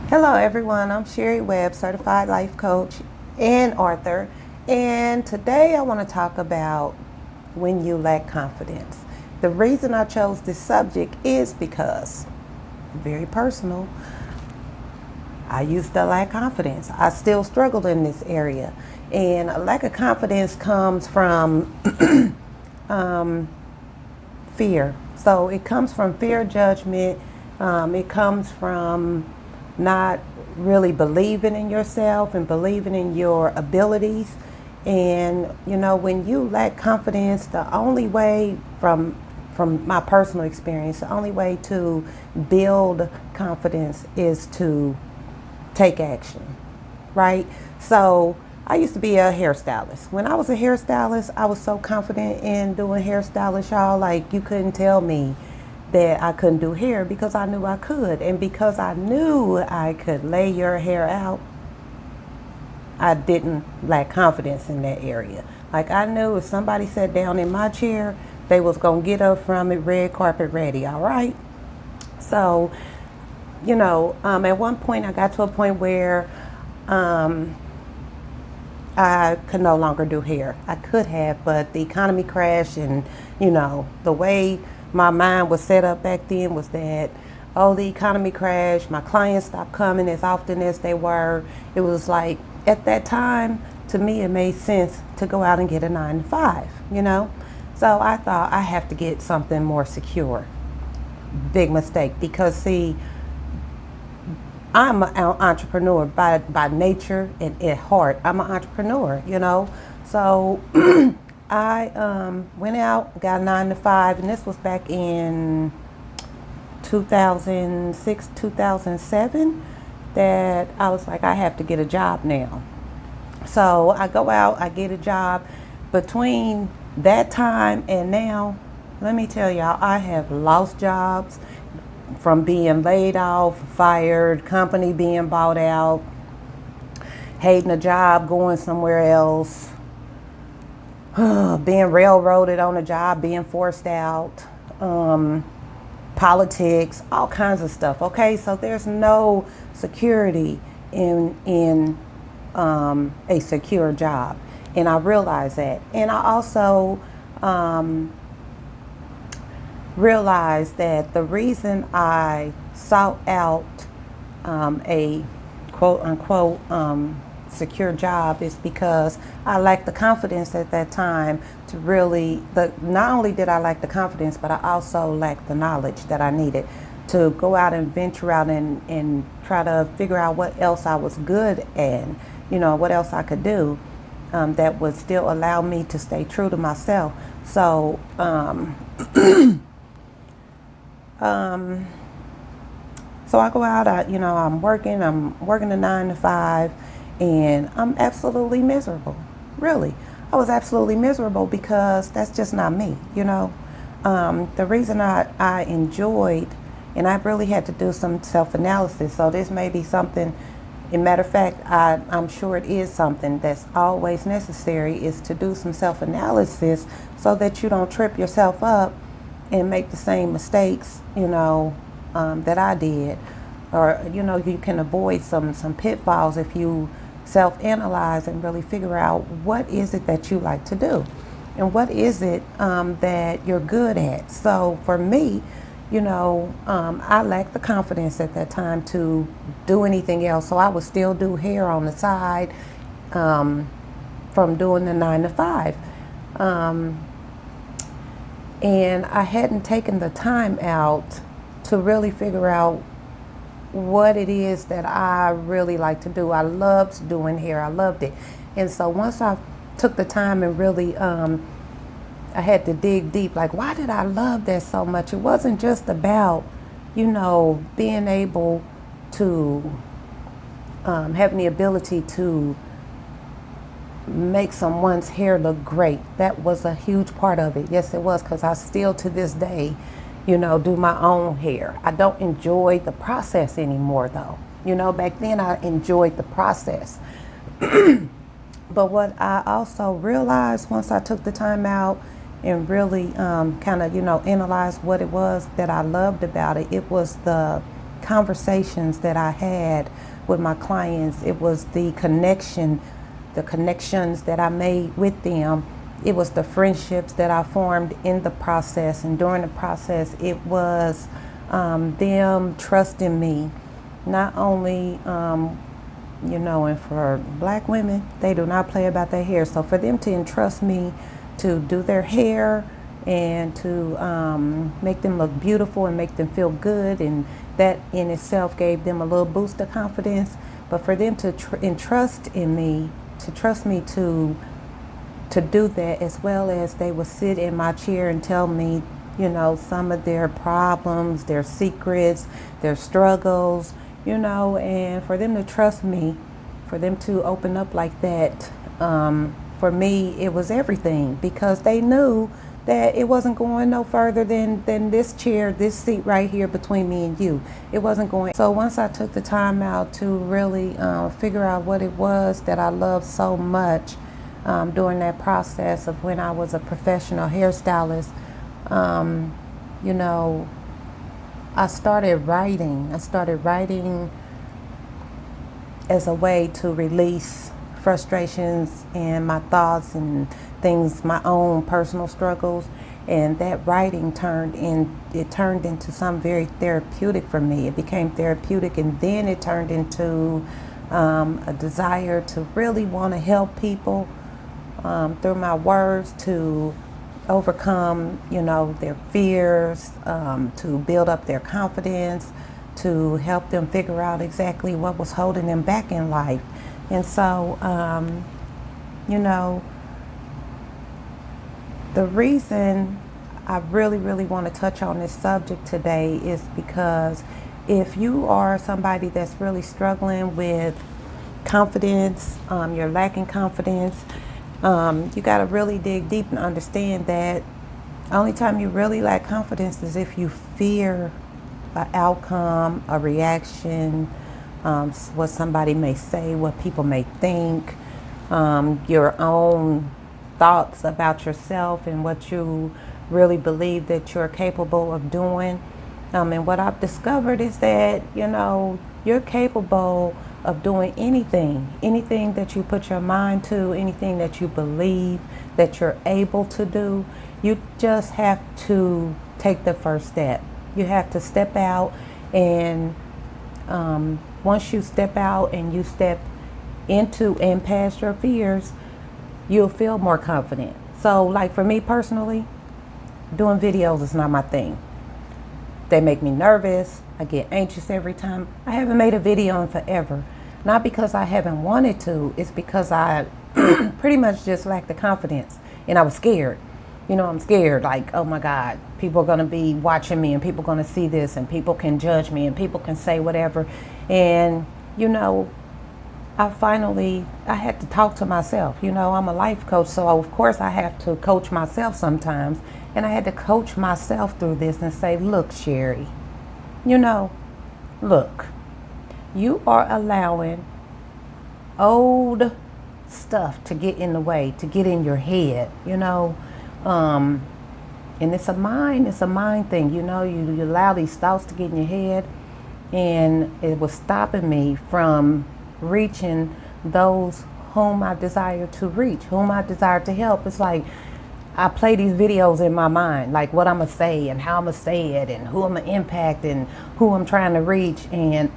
Hello, everyone. I'm Sherry Webb, certified life coach and author. And today I want to talk about when you lack confidence. The reason I chose this subject is because, very personal, I used to lack confidence. I still struggled in this area. And a lack of confidence comes from fear. So it comes from fear of judgment. It comes from not really believing in yourself and believing in your abilities. And when you lack confidence, the only way from my personal experience, the only way to build confidence is to take action, right? So I used to be a hairstylist. When I was a hairstylist, I was so confident in doing hairstylist, y'all. Like, you couldn't tell me that I couldn't do hair because I knew I could. And because I knew I could lay your hair out, I didn't lack confidence in that area. Like, I knew if somebody sat down in my chair, they was going to get up from it red carpet ready, all right? So, at one point I got to a point where I could no longer do hair. I could have, but the economy crashed, and the way my mind was set up back then was that, oh, the economy crashed, my clients stopped coming as often as they were. It was like, at that time, to me, it made sense to go out and get a 9 to 5. So I thought I have to get something more secure. Big mistake, because see, I'm an entrepreneur by nature and at heart. I'm an entrepreneur. So I went out, got a 9 to 5, and this was back in 2006, 2007, that I was like, I have to get a job now. So I go out, I get a job. Between that time and now, let me tell y'all, I have lost jobs from being laid off, fired, company being bought out, hating a job, going somewhere else, being railroaded on a job, being forced out, politics, all kinds of stuff. Okay, so there's no security in a secure job, and I realize that. And I also realized that the reason I sought out a quote unquote secure job is because I lacked the confidence at that time to really, not only did I lack the confidence, but I also lacked the knowledge that I needed to go out and venture out and try to figure out what else I was good at, what else I could do that would still allow me to stay true to myself. So so I go out, I'm working a 9 to 5, and I'm absolutely miserable. Really. I was absolutely miserable because that's just not me. The reason I enjoyed, and I really had to do some self-analysis, so this may be something, as a matter of fact, I'm sure it is something that's always necessary, is to do some self-analysis so that you don't trip yourself up and make the same mistakes, that I did. Or, you can avoid some pitfalls if you self-analyze and really figure out what is it that you like to do and what is it that you're good at. So for me, I lacked the confidence at that time to do anything else. So I would still do hair on the side from doing the 9 to 5. And I hadn't taken the time out to really figure out what it is that I really like to do. I loved doing hair. I loved it. And so once I took the time and really, I had to dig deep, like, why did I love that so much? It wasn't just about, being able to having the ability to make someone's hair look great. That was a huge part of it. Yes, it was, because I still to this day, do my own hair. I don't enjoy the process anymore, though. Back then I enjoyed the process. But what I also realized once I took the time out and really kind of, analyzed what it was that I loved about it, it was the conversations that I had with my clients. It was the connections that I made with them. It was the friendships that I formed in the process. And during the process, it was them trusting me. Not only, and for black women, they do not play about their hair. So for them to entrust me to do their hair and to make them look beautiful and make them feel good, and that in itself gave them a little boost of confidence. But for them to entrust in me, to trust me to do that, as well as they would sit in my chair and tell me, some of their problems, their secrets, their struggles, and for them to trust me, for them to open up like that, for me, it was everything, because they knew that it wasn't going no further than this chair, this seat right here between me and you. It wasn't going. So once I took the time out to really figure out what it was that I loved so much during that process of when I was a professional hairstylist, I started writing. As a way to release frustrations and my thoughts and things, my own personal struggles. And that writing turned into something very therapeutic for me. It became therapeutic, and then it turned into a desire to really want to help people through my words, to overcome, their fears, to build up their confidence, to help them figure out exactly what was holding them back in life. And so, the reason I really, really want to touch on this subject today is because if you are somebody that's really struggling with confidence, you're lacking confidence, you got to really dig deep and understand that only time you really lack confidence is if you fear an outcome, a reaction, what somebody may say, what people may think, your own thoughts about yourself and what you really believe that you're capable of doing. And what I've discovered is that, you're capable of doing anything that you put your mind to, anything that you believe that you're able to do. You just have to take the first step. You have to step out, and once you step out and you step into and past your fears, you'll feel more confident. So like for me personally, doing videos is not my thing. They make me nervous. I get anxious every time. I haven't made a video in forever. Not because I haven't wanted to, it's because I pretty much just lacked the confidence, and I was scared. I'm scared, like, oh my God, people are gonna be watching me, and people are gonna see this, and people can judge me, and people can say whatever. And, I had to talk to myself. I'm a life coach, so of course I have to coach myself sometimes. And I had to coach myself through this and say, look, Sherry, look, you are allowing old stuff to get in the way, to get in your head, and it's a mind thing, you allow these thoughts to get in your head, and it was stopping me from reaching those whom I desire to reach, whom I desire to help. It's like I play these videos in my mind, like what I'm gonna say and how I'm gonna say it and who I'm gonna impact and who I'm trying to reach. And